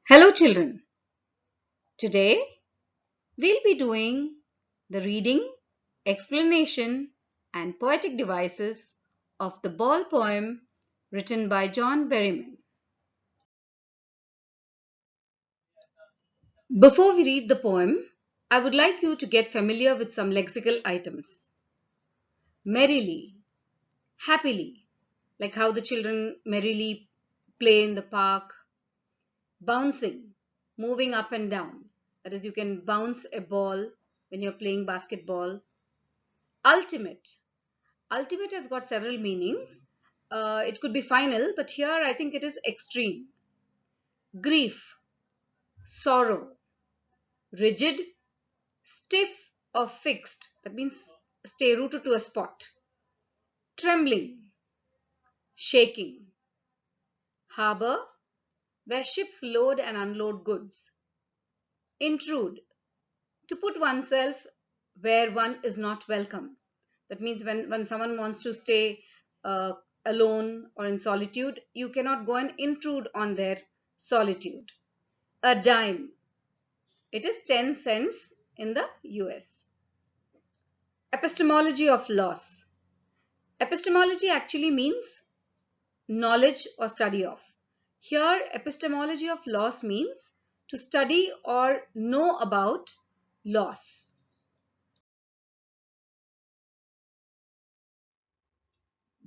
Hello children. Today we'll be doing the reading, explanation and poetic devices of the ball poem written by John Berryman. Before we read the poem, I would like you to get familiar with some lexical items. Merrily, happily, like how the children merrily play in the park. Bouncing, moving up and down. That is, you can bounce a ball when you're playing basketball. Ultimate. Ultimate has got several meanings. It could be final, but here I think it is extreme. Grief, sorrow, rigid, stiff or fixed. That means stay rooted to a spot. Trembling, shaking. Harbor, where ships load and unload goods. Intrude, to put oneself where one is not welcome. That means when someone wants to stay uh, alone or in solitude, you cannot go and intrude on their solitude. A dime. It is 10 cents in the US. Epistemology of loss. Epistemology actually means knowledge or study of. Here, epistemology of loss means to study or know about loss.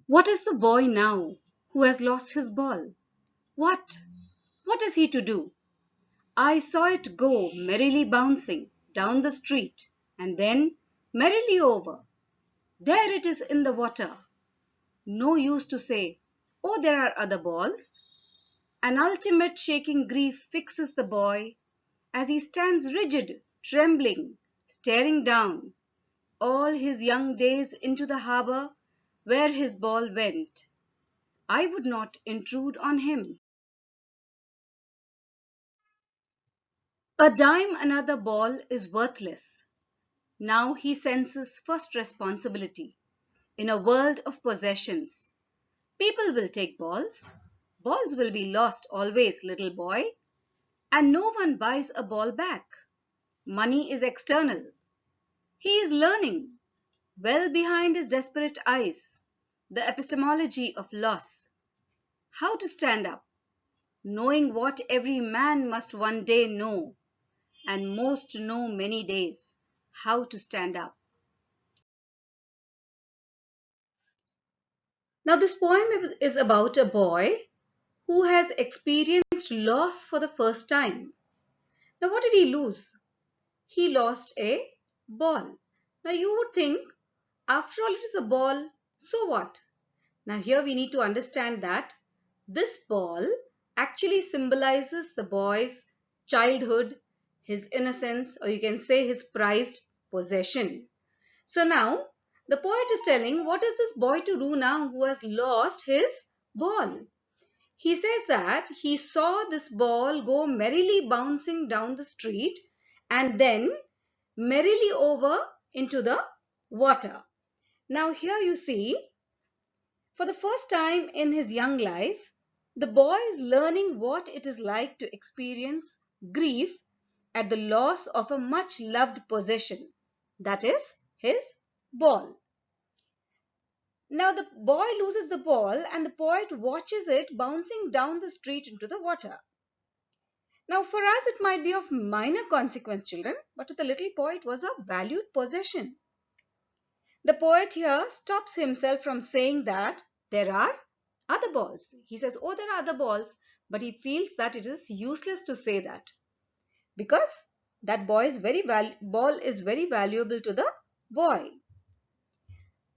What is the boy now who has lost his ball? What? What is he to do? I saw it go merrily bouncing down the street and then merrily over. There it is in the water. No use to say, oh, there are other balls. An ultimate shaking grief fixes the boy as he stands rigid, trembling, staring down all his young days into the harbor where his ball went. I would not intrude on him. A dime another ball is worthless. Now he senses first responsibility. In a world of possessions, people will take balls. Balls will be lost always, little boy. And no one buys a ball back. Money is external. He is learning, well behind his desperate eyes, the epistemology of loss. How to stand up, knowing what every man must one day know, and most know many days, how to stand up. Now, this poem is about a boy who has experienced loss for the first time. Now, what did he lose? He lost a ball. Now, you would think, after all, it is a ball, so what? Now, here we need to understand that this ball actually symbolizes the boy's childhood, his innocence, or you can say his prized possession. So now the poet is telling what is this boy to do now who has lost his ball. He says that he saw this ball go merrily bouncing down the street and then merrily over into the water. Now here you see, for the first time in his young life, the boy is learning what it is like to experience grief at the loss of a much loved possession, that is his ball. Now the boy loses the ball and the poet watches it bouncing down the street into the water. Now for us it might be of minor consequence, children, but to the little poet it was a valued possession. The poet here stops himself from saying that there are other balls. He says, oh, there are other balls, but he feels that it is useless to say that because that ball is very valuable to the boy.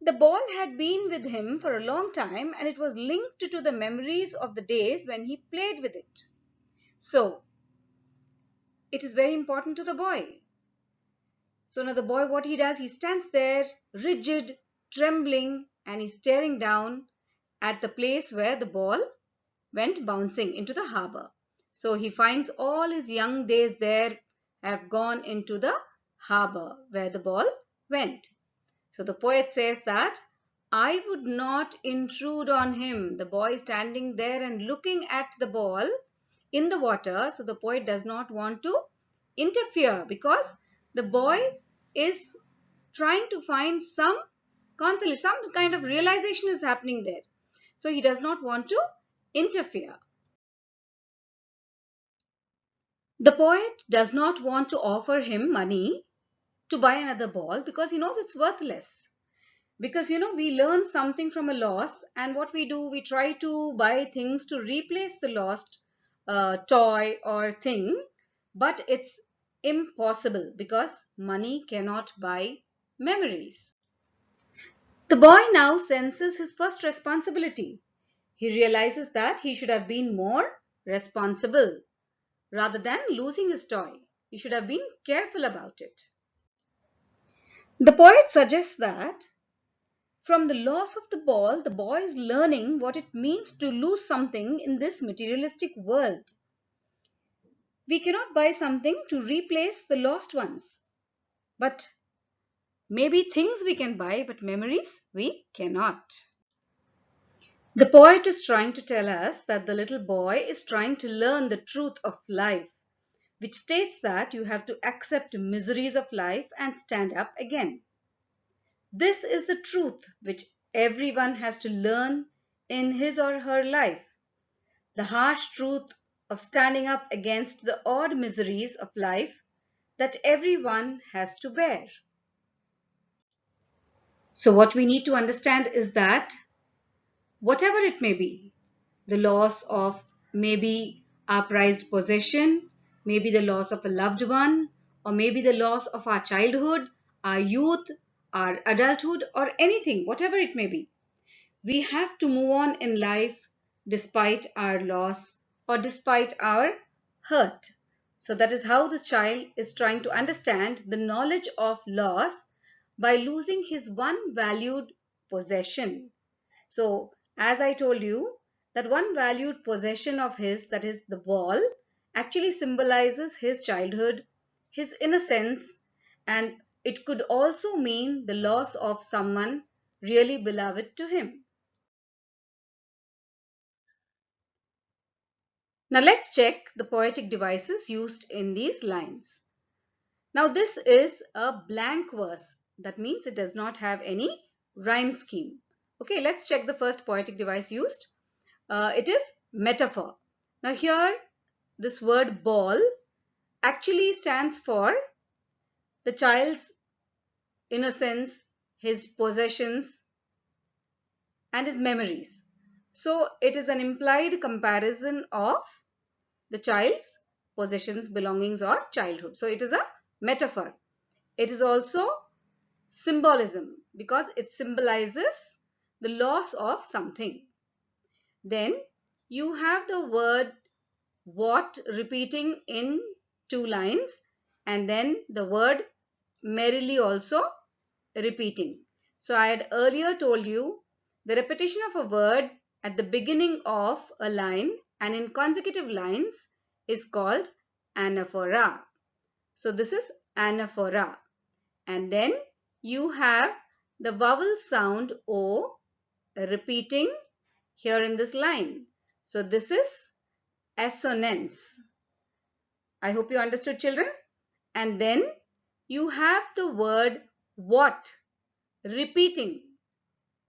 The ball had been with him for a long time and it was linked to the memories of the days when he played with it. So, it is very important to the boy. So now the boy, what he does, he stands there rigid, trembling, and he's staring down at the place where the ball went bouncing into the harbor. So he finds all his young days there have gone into the harbor where the ball went. So the poet says that I would not intrude on him. The boy standing there and looking at the ball in the water. So the poet does not want to interfere because the boy is trying to find some consolation, some kind of realization is happening there. So he does not want to interfere. The poet does not want to offer him money to buy another ball because he knows it's worthless. Because we learn something from a loss, and what we do, we try to buy things to replace the lost toy or thing, but it's impossible because money cannot buy memories. The boy now senses his first responsibility. He realizes that he should have been more responsible. Rather than losing his toy, he should have been careful about it. The poet suggests that from the loss of the ball, the boy is learning what it means to lose something in this materialistic world. We cannot buy something to replace the lost ones. But maybe things we can buy, but memories we cannot. The poet is trying to tell us that the little boy is trying to learn the truth of life, which states that you have to accept the miseries of life and stand up again. This is the truth which everyone has to learn in his or her life. The harsh truth of standing up against the odd miseries of life that everyone has to bear. So what we need to understand is that whatever it may be, the loss of maybe our prized possession, maybe the loss of a loved one, or maybe the loss of our childhood, our youth, our adulthood, or anything, whatever it may be. We have to move on in life despite our loss or despite our hurt. So that is how the child is trying to understand the knowledge of loss by losing his one valued possession. So, as I told you, that one valued possession of his, that is the ball, actually symbolizes his childhood, his innocence, and it could also mean the loss of someone really beloved to him. Now let's check the poetic devices used in these lines. Now this is a blank verse. That means it does not have any rhyme scheme. Okay, let's check the first poetic device used. It is metaphor. Now here this word ball actually stands for the child's innocence, his possessions, and his memories. So it is an implied comparison of the child's possessions, belongings, or childhood. So it is a metaphor. It is also symbolism because it symbolizes the loss of something. Then you have the word what repeating in two lines, and then the word merrily also repeating. So I had earlier told you the repetition of a word at the beginning of a line and in consecutive lines is called anaphora. So this is anaphora. And then you have the vowel sound O repeating here in this line. So this is assonance. I hope you understood, children. And then you have the word what repeating.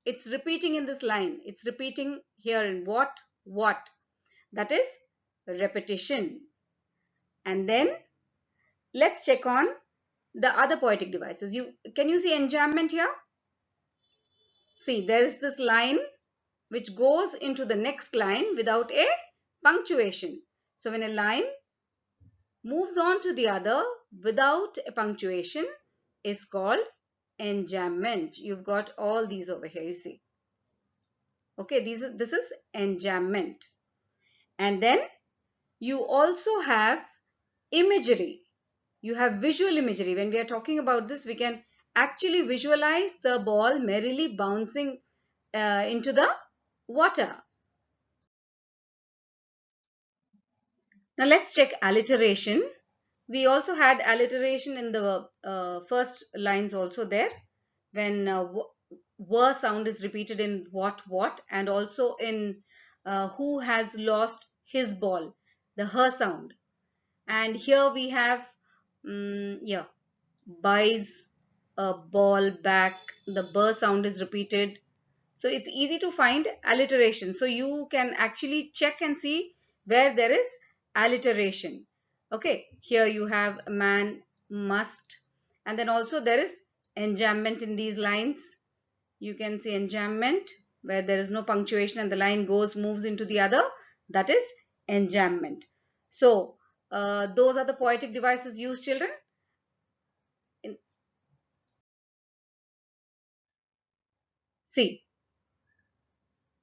It's repeating in this line. It's repeating here in what. That is repetition. And then let's check on the other poetic devices. Can you see enjambment here? See, there is this line which goes into the next line without a punctuation. So when a line moves on to the other without a punctuation is called enjambment. You've got all these over here, you see. Okay, this is enjambment. And then you also have imagery. You have visual imagery. When we are talking about this, we can actually visualize the ball merrily bouncing into the water. Now let's check alliteration. We also had alliteration in the first lines also there when were sound is repeated in what and also in who has lost his ball. the her sound. And here we have, yeah, buys a ball back. The b sound is repeated. So it's easy to find alliteration. So you can actually check and see where there is alliteration. Okay, here you have man, must, and then also there is enjambment in these lines. You can see enjambment where there is no punctuation and the line moves into the other. That is enjambment. So those are the poetic devices used, children. In, see,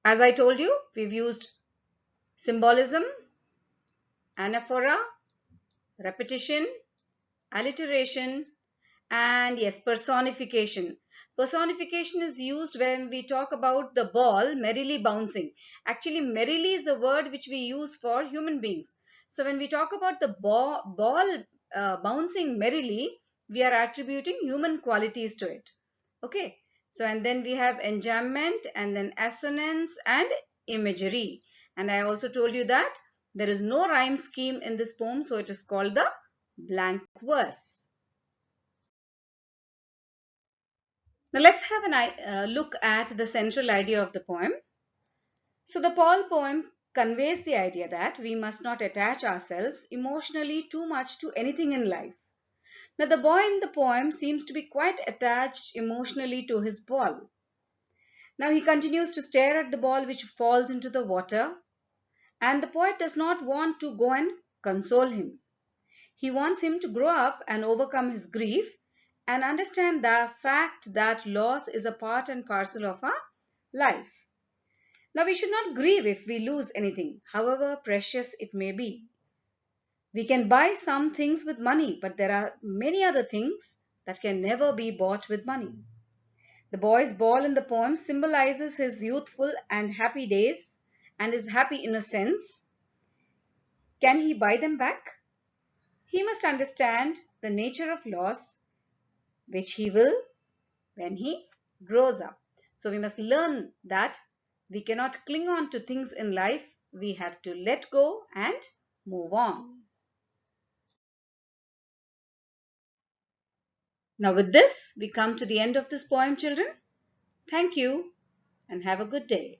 as I told you, we've used symbolism, anaphora, repetition, alliteration, and yes, personification. Personification is used when we talk about the ball merrily bouncing. Actually, merrily is the word which we use for human beings. So when we talk about the ball bouncing merrily, we are attributing human qualities to it. Okay. So and then we have enjambment and then assonance and imagery. And I also told you that there is no rhyme scheme in this poem, so it is called the blank verse. Now let's have a look at the central idea of the poem. So the Paul poem conveys the idea that we must not attach ourselves emotionally too much to anything in life. Now the boy in the poem seems to be quite attached emotionally to his ball. Now he continues to stare at the ball which falls into the water, and the poet does not want to go and console him. He wants him to grow up and overcome his grief and understand the fact that loss is a part and parcel of our life. Now, we should not grieve if we lose anything, however precious it may be. We can buy some things with money, but there are many other things that can never be bought with money. The boy's ball in the poem symbolizes his youthful and happy days and his happy innocence. Can he buy them back? He must understand the nature of loss, which he will when he grows up. So we must learn that we cannot cling on to things in life. We have to let go and move on. Now with this, we come to the end of this poem, children. Thank you and have a good day.